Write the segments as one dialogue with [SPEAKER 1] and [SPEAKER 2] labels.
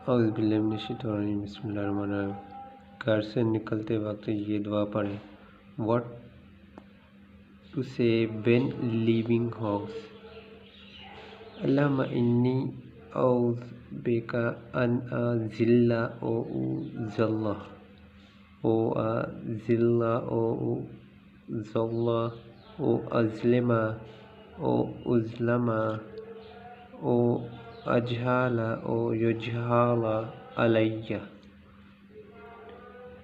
[SPEAKER 1] اعوذ باللہ من الشیطان الرجیم، بسم اللہ الرحمن الرحیم۔ گھر سے نکلتے وقت یہ دعا پڑھیں۔ What to say when leaving house؟ اللہم انی اعوذ بک ان اضل او اضل او اضل او اضل او اظلم او اظلم او اجہال او یجہال علیہ۔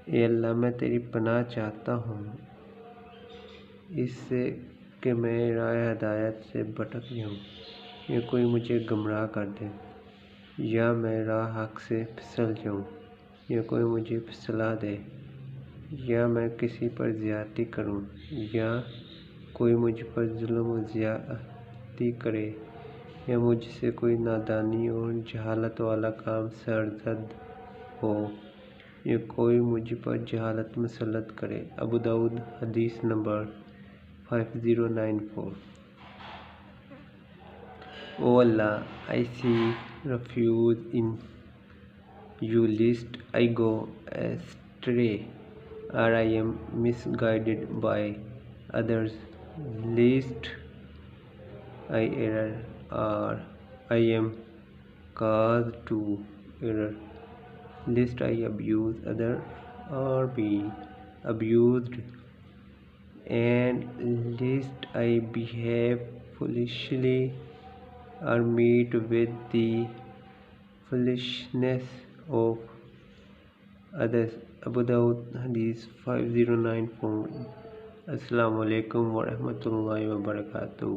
[SPEAKER 1] اے اللہ، میں تیری پناہ چاہتا ہوں اس سے کہ میں راہ ہدایت سے بھٹک جاؤں، یا کوئی مجھے گمراہ کر دے، یا میں راہ حق سے پھسل جاؤں، یا کوئی مجھے پھسلادے، یا میں کسی پر زیادتی کروں، یا کوئی مجھ پر ظلم و زیادتی کرے، یا مجھ سے کوئی نادانی اور جہالت والا کام سرزد ہو، یا کوئی مجھ پر جہالت مسلط کرے۔ ابوداود حدیث number 5094۔ O Allah, I seek refuge in you lest I go astray or I am misguided by others, lest I err or I am caused to err, lest I abuse others or be abused, and lest I behave foolishly or meet with the follishness of others۔ ابوداود حدیث 5094۔ السلام علیکم ورحمۃ اللہ وبرکاتہ۔